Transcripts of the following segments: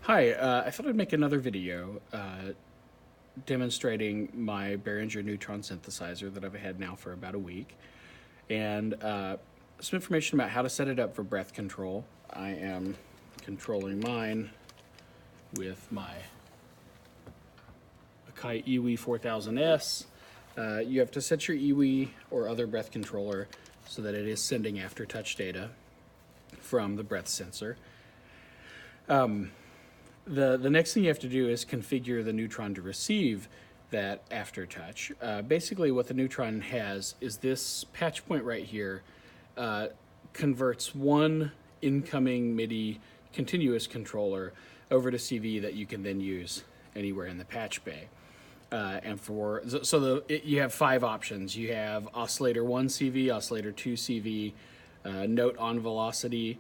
Hi, I thought I'd make another video demonstrating my Behringer Neutron synthesizer that I've had now for about a week, and some information about how to set it up for breath control. I am controlling mine with my Akai EWI 4000S. You have to set your EWI or other breath controller so that it is sending aftertouch data from the breath sensor. The next thing you have to do is configure the Neutron to receive that aftertouch. Basically what the Neutron has is this patch point right here converts one incoming MIDI continuous controller over to CV that you can then use anywhere in the patch bay. You have 5 options. You have oscillator 1 CV, oscillator 2 CV, note on velocity,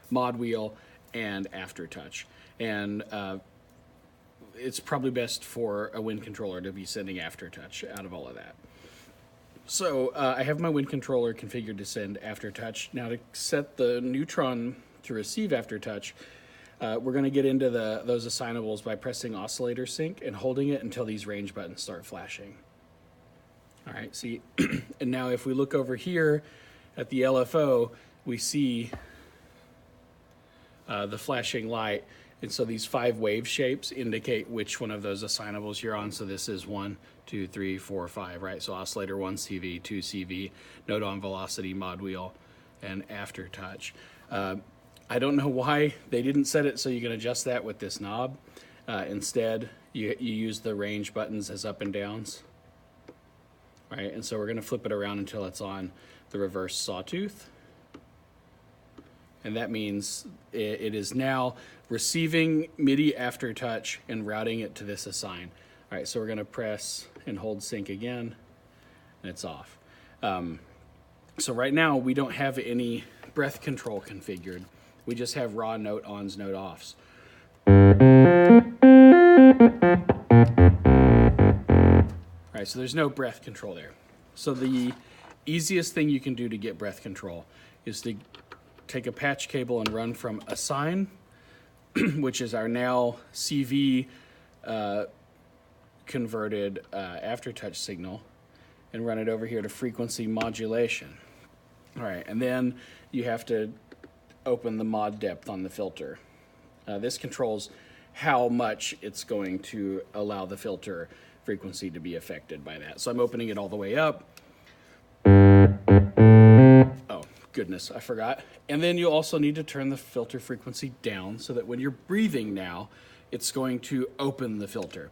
mod wheel, and aftertouch. And it's probably best for a wind controller to be sending aftertouch out of all of that. So I have my wind controller configured to send aftertouch. Now to set the Neutron to receive aftertouch, we're going to get into those assignables by pressing oscillator sync and holding it until these range buttons start flashing. All right, see, and now if we look over here at the LFO, we see the flashing light, and so these 5 wave shapes indicate which one of those assignables you're on. So this is 1, 2, 3, 4, 5, right? So oscillator 1 CV, 2 CV, note on velocity, mod wheel, and aftertouch. I don't know why they didn't set it so you can adjust that with this knob. Instead, you use the range buttons as up and downs, right? And so we're going to flip it around until it's on the reverse sawtooth. And that means it is now receiving MIDI aftertouch and routing it to this assign. All right, so we're going to press and hold sync again, and it's off. So right now, we don't have any breath control configured. We just have raw note ons, note offs. All right, so there's no breath control there. So the easiest thing you can do to get breath control is to take a patch cable and run from assign, which is our now CV converted aftertouch signal, and run it over here to frequency modulation. All right, and then you have to open the mod depth on the filter. This controls how much it's going to allow the filter frequency to be affected by that. So I'm opening it all the way up. Oh, goodness, I forgot. And then you also need to turn the filter frequency down so that when you're breathing now, it's going to open the filter.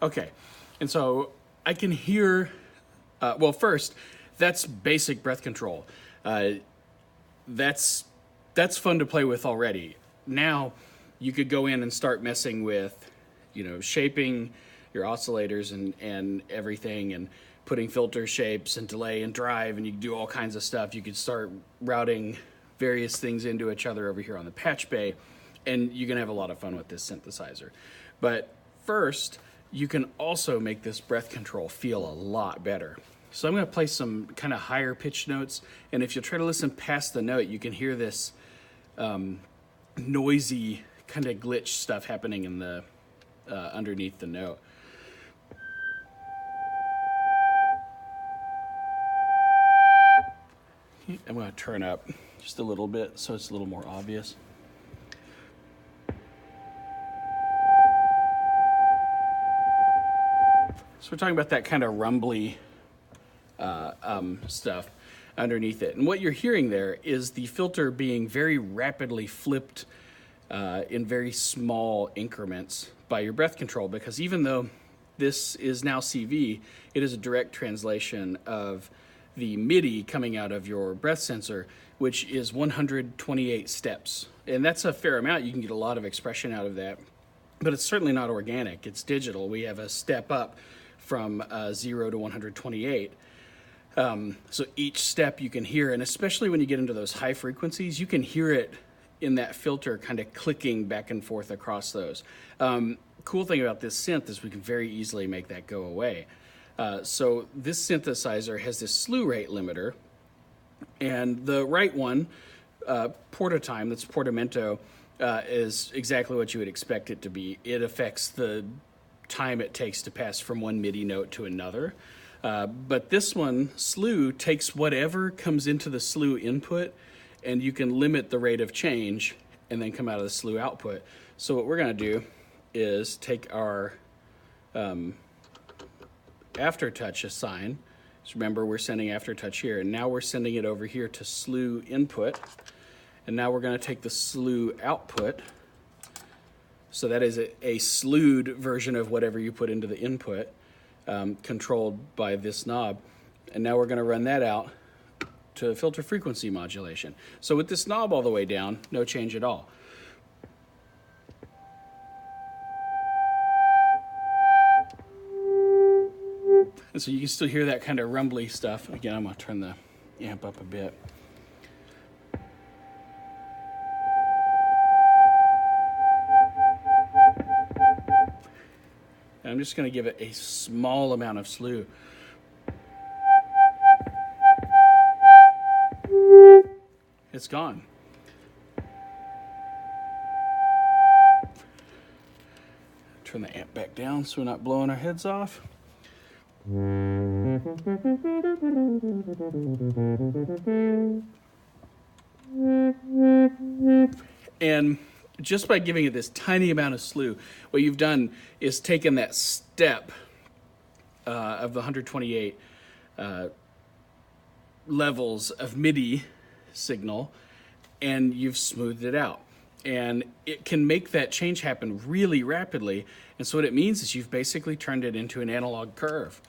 Okay, and so I can hear, well, first, that's basic breath control. That's fun to play with already. Now you could go in and start messing with, shaping your oscillators and everything, and putting filter shapes and delay and drive, and you can do all kinds of stuff. You could start routing various things into each other over here on the patch bay, and you can have a lot of fun with this synthesizer. But first, you can also make this breath control feel a lot better. So I'm going to play some kind of higher pitched notes, and if you try to listen past the note, you can hear this noisy kind of glitch stuff happening in the underneath the note. I'm going to turn up just a little bit so it's a little more obvious. So we're talking about that kind of rumbly stuff underneath it. And what you're hearing there is the filter being very rapidly flipped in very small increments by your breath control, because even though this is now CV, it is a direct translation of the MIDI coming out of your breath sensor, which is 128 steps. And that's a fair amount. You can get a lot of expression out of that, but it's certainly not organic. It's digital. We have a step up from 0 to 128. So each step you can hear, and especially when you get into those high frequencies, you can hear it in that filter kind of clicking back and forth across those. Cool thing about this synth is we can very easily make that go away. So this synthesizer has this slew rate limiter, and the right one, portatime, that's portamento, is exactly what you would expect it to be. It affects the time it takes to pass from one MIDI note to another. But this one, slew, takes whatever comes into the slew input, and you can limit the rate of change and then come out of the slew output. So what we're going to do is take our aftertouch assign. So remember, we're sending aftertouch here, and now we're sending it over here to slew input. And now we're going to take the slew output. So that is a slewed version of whatever you put into the input, controlled by this knob. And now we're going to run that out to filter frequency modulation. So with this knob all the way down, no change at all. And so you can still hear that kind of rumbly stuff. Again, I'm going to turn the amp up a bit. And I'm just going to give it a small amount of slew. It's gone. Turn the amp back down so we're not blowing our heads off. And just by giving it this tiny amount of slew, what you've done is taken that step of the 128 levels of MIDI signal, and you've smoothed it out. And it can make that change happen really rapidly. And so what it means is you've basically turned it into an analog curve.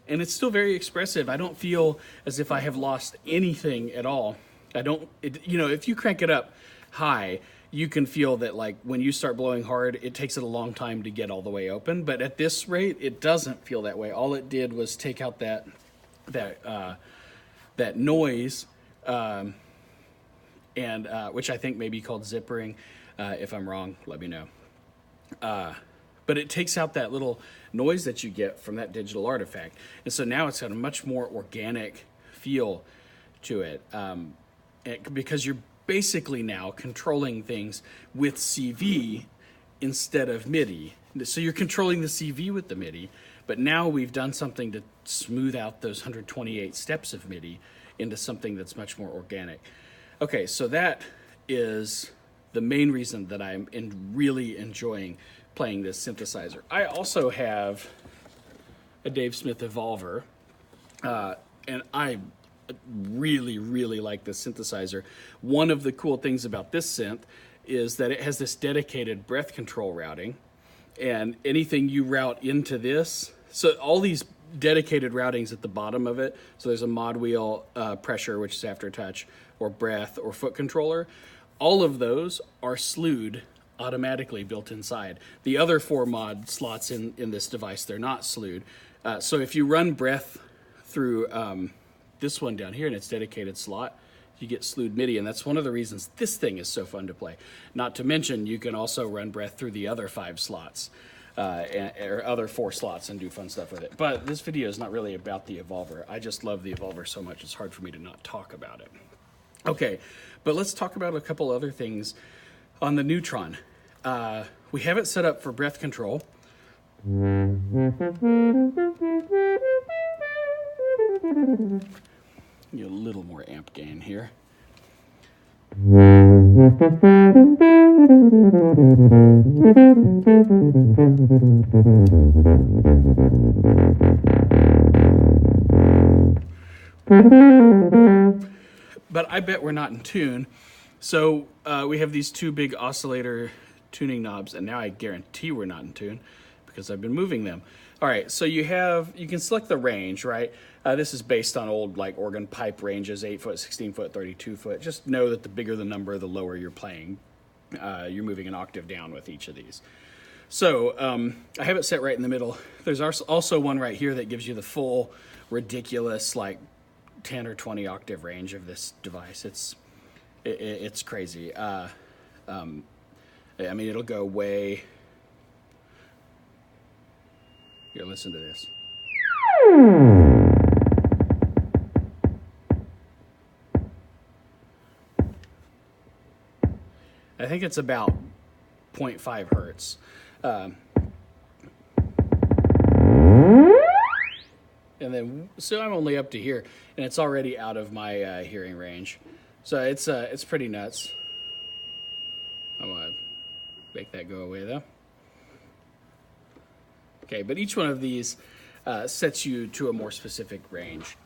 And it's still very expressive. I don't feel as if I have lost anything at all. If you crank it up high, you can feel that, like, when you start blowing hard, it takes it a long time to get all the way open. But at this rate, it doesn't feel that way. All it did was take out that noise, which I think may be called zippering. If I'm wrong, let me know. But it takes out that little noise that you get from that digital artifact. And so now it's got a much more organic feel to it, because you're basically now controlling things with CV instead of MIDI. So you're controlling the CV with the MIDI, but now we've done something to smooth out those 128 steps of MIDI into something that's much more organic. Okay, so that is the main reason that I'm really enjoying playing this synthesizer. I also have a Dave Smith Evolver, and I really, really like this synthesizer. One of the cool things about this synth is that it has this dedicated breath control routing, and anything you route into this, so all these dedicated routings at the bottom of it, so there's a mod wheel, pressure, which is aftertouch, or breath, or foot controller, all of those are slewed automatically built inside. The other 4 mod slots in this device, they're not slewed. So if you run breath through this one down here in its dedicated slot, you get slewed MIDI, and that's one of the reasons this thing is so fun to play. Not to mention, you can also run breath through the other 5 slots, or other 4 slots, and do fun stuff with it. But this video is not really about the Evolver. I just love the Evolver so much, it's hard for me to not talk about it. Okay, but let's talk about a couple other things on the Neutron. We have it set up for breath control. Get a little more amp gain here. But I bet we're not in tune. So we have these 2 big oscillator tuning knobs, and now I guarantee we're not in tune because I've been moving them. All right, so you can select the range, right? This is based on old, like, organ pipe ranges, 8 foot, 16 foot, 32 foot. Just know that the bigger the number, the lower you're playing. You're moving an octave down with each of these. So I have it set right in the middle. There's also one right here that gives you the full ridiculous like 10 or 20 octave range of this device. It's crazy. I mean, it'll go way. Here, listen to this. I think it's about 0.5 hertz. And then, so I'm only up to here, and it's already out of my hearing range. So it's pretty nuts. I'm gonna make that go away though. Okay, but each one of these sets you to a more specific range,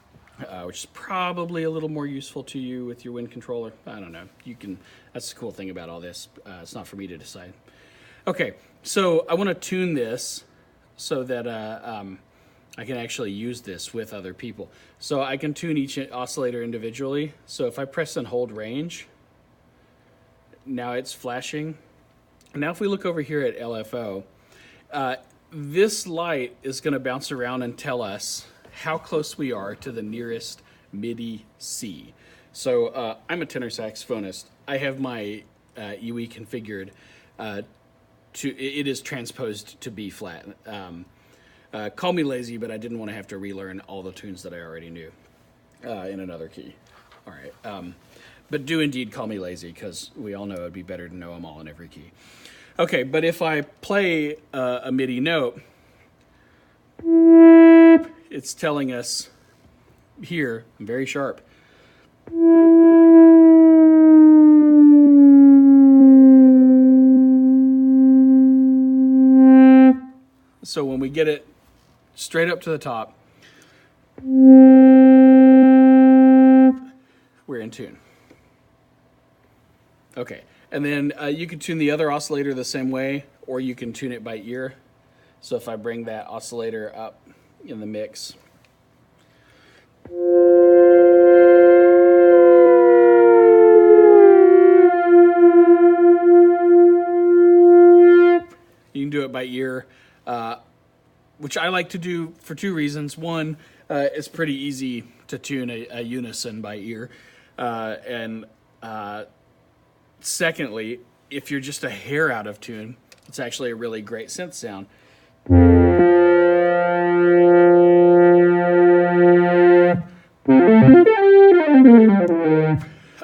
which is probably a little more useful to you with your Wind controller. I don't know. You can. That's the cool thing about all this. It's not for me to decide. Okay, so I want to tune this so that I can actually use this with other people. So I can tune each oscillator individually. So if I press and hold range, now it's flashing. Now if we look over here at LFO, this light is going to bounce around and tell us how close we are to the nearest MIDI C. So I'm a tenor saxophonist. I have my EWI configured it is transposed to B flat. Call me lazy, but I didn't want to have to relearn all the tunes that I already knew in another key. All right, but do indeed call me lazy, because we all know it'd be better to know them all in every key. Okay, but if I play a MIDI note, it's telling us here, very sharp. So when we get it straight up to the top, we're in tune. Okay, and then you can tune the other oscillator the same way, or you can tune it by ear. So if I bring that oscillator up in the mix, you can do it by ear, which I like to do for two reasons. One, it's pretty easy to tune a unison by ear. And secondly, if you're just a hair out of tune, it's actually a really great synth sound.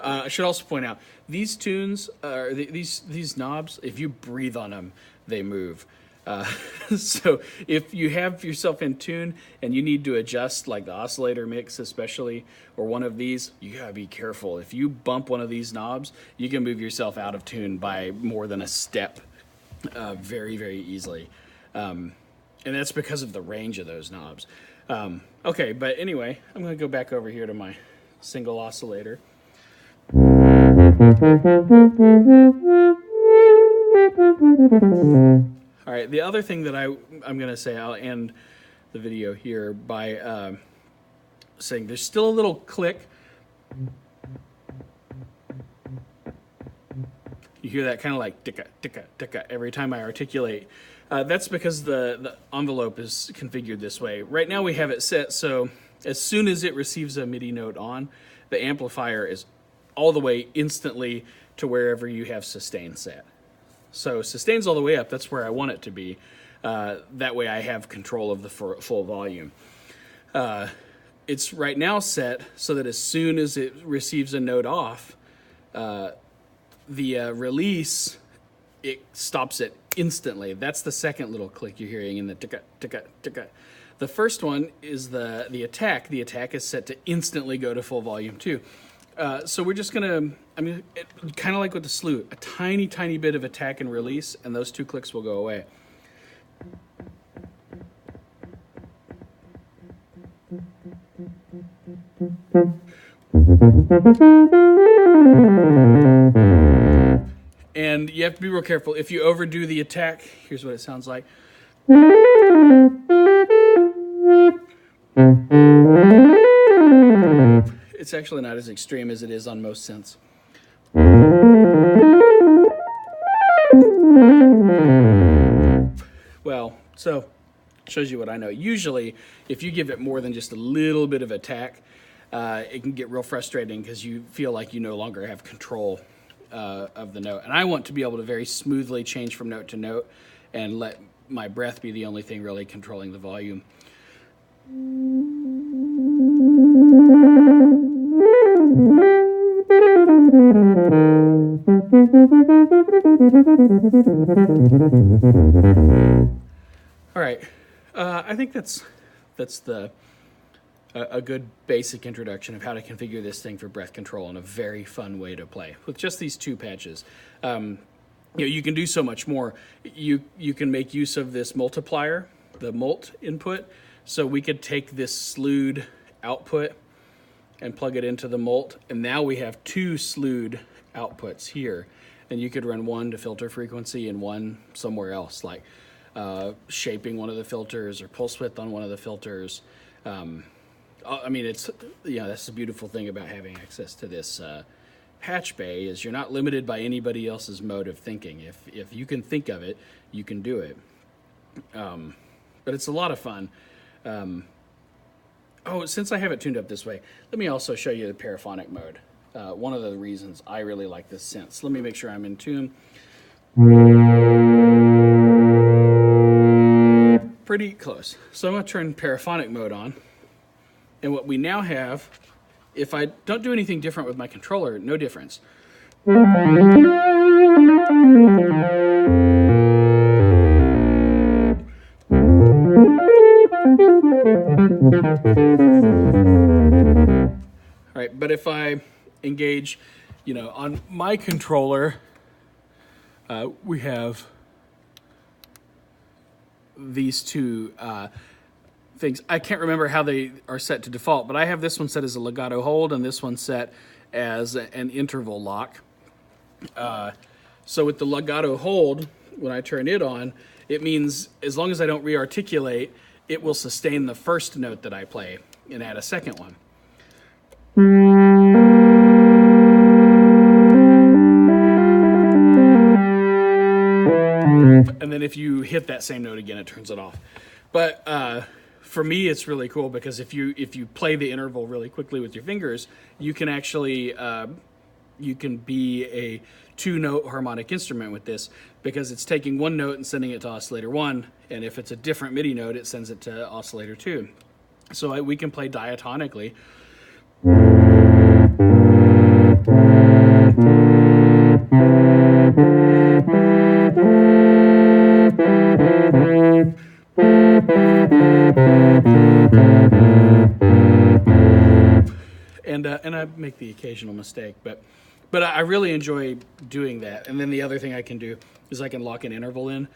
I should also point out, these tunes, these knobs, if you breathe on them, they move. So if you have yourself in tune and you need to adjust, like the oscillator mix especially, or one of these, you gotta be careful. If you bump one of these knobs, you can move yourself out of tune by more than a step very, very easily. And that's because of the range of those knobs. Okay, but anyway, I'm gonna go back over here to my single oscillator. All right, the other thing that I'm going to say, I'll end the video here by saying there's still a little click. You hear that kind of like ticka, ticka, ticka every time I articulate. That's because the envelope is configured this way. Right now we have it set so as soon as it receives a MIDI note on, the amplifier is all the way instantly to wherever you have sustain set. So sustain's all the way up, that's where I want it to be. That way I have control of the full volume. It's right now set so that as soon as it receives a note off, the release, it stops it instantly. That's the second little click you're hearing in the ticka, ticka, ticka. The first one is the attack. The attack is set to instantly go to full volume too. So we're just gonna, kind of like with the slew, a tiny, tiny bit of attack and release, and those two clicks will go away. And you have to be real careful. If you overdo the attack, here's what it sounds like. It's actually not as extreme as it is on most synths. well, so shows you what I know. Usually, if you give it more than just a little bit of attack, it can get real frustrating because you feel like you no longer have control of the note. And I want to be able to very smoothly change from note to note and let my breath be the only thing really controlling the volume. All right, I think that's a good basic introduction of how to configure this thing for breath control and a very fun way to play with just these two patches. You can do so much more. You can make use of this multiplier, the mult input. So we could take this slewed output and plug it into the mult, and now we have two slewed outputs here. And you could run one to filter frequency and one somewhere else, like shaping one of the filters or pulse width on one of the filters. I mean, that's the beautiful thing about having access to this patch bay is you're not limited by anybody else's mode of thinking. If you can think of it, you can do it. But it's a lot of fun. Since I have it tuned up this way, let me also show you the paraphonic mode. One of the reasons I really like this synth. So let me make sure I'm in tune. Pretty close. So I'm going to turn paraphonic mode on. And what we now have, if I don't do anything different with my controller, no difference. All right, but if I engage, on my controller, we have these two things. I can't remember how they are set to default, but I have this one set as a legato hold and this one set as an interval lock. So with the legato hold, when I turn it on, it means as long as I don't re-articulate, it will sustain the first note that I play and add a second one. And then if you hit that same note again, it turns it off. But for me, it's really cool because if you play the interval really quickly with your fingers, you can actually you can be a two-note harmonic instrument with this because it's taking one note and sending it to oscillator 1, and if it's a different MIDI note, it sends it to oscillator 2. So we can play diatonically. And I make the occasional mistake, but I really enjoy doing that. And then the other thing I can do is I can lock an interval in.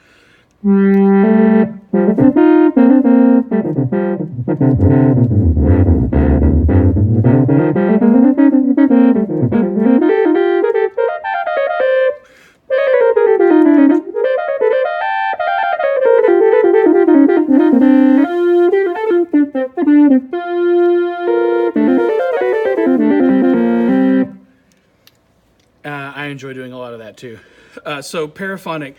I enjoy doing a lot of that too. So paraphonic,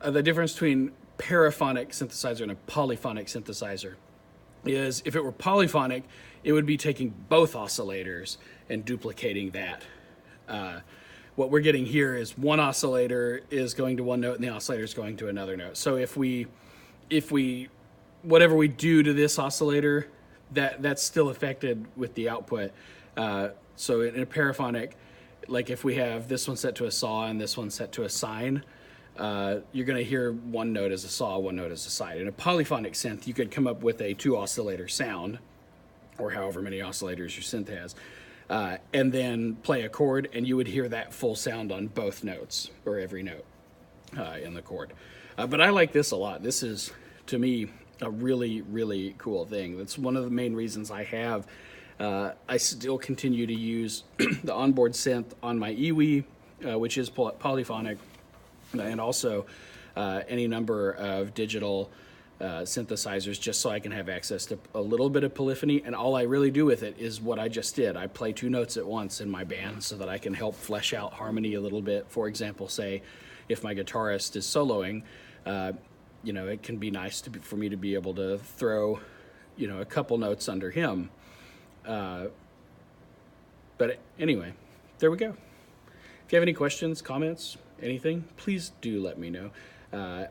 the difference between paraphonic synthesizer and a polyphonic synthesizer is if it were polyphonic, it would be taking both oscillators and duplicating that. What we're getting here is one oscillator is going to one note and the oscillator is going to another note. So if we whatever we do to this oscillator, that's still affected with the output. So in a paraphonic, like if we have this one set to a saw and this one set to a sine, you're going to hear one note as a saw, one note as a sine. In a polyphonic synth, you could come up with a 2-oscillator sound, or however many oscillators your synth has, and then play a chord, and you would hear that full sound on both notes, or every note in the chord. But I like this a lot. This is, to me, a really, really cool thing. That's one of the main reasons I have. I still continue to use the onboard synth on my EWI, which is polyphonic, and also any number of digital synthesizers, just so I can have access to a little bit of polyphony. And all I really do with it is what I just did. I play 2 notes at once in my band so that I can help flesh out harmony a little bit. For example, say if my guitarist is soloing, you know, it can be nice for me to be able to throw, you know, a couple notes under him. But anyway, there we go. If you have any questions, comments, anything, please do let me know.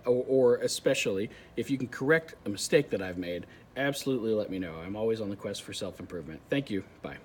Or especially if you can correct a mistake that I've made, absolutely let me know. I'm always on the quest for self-improvement. Thank you. Bye.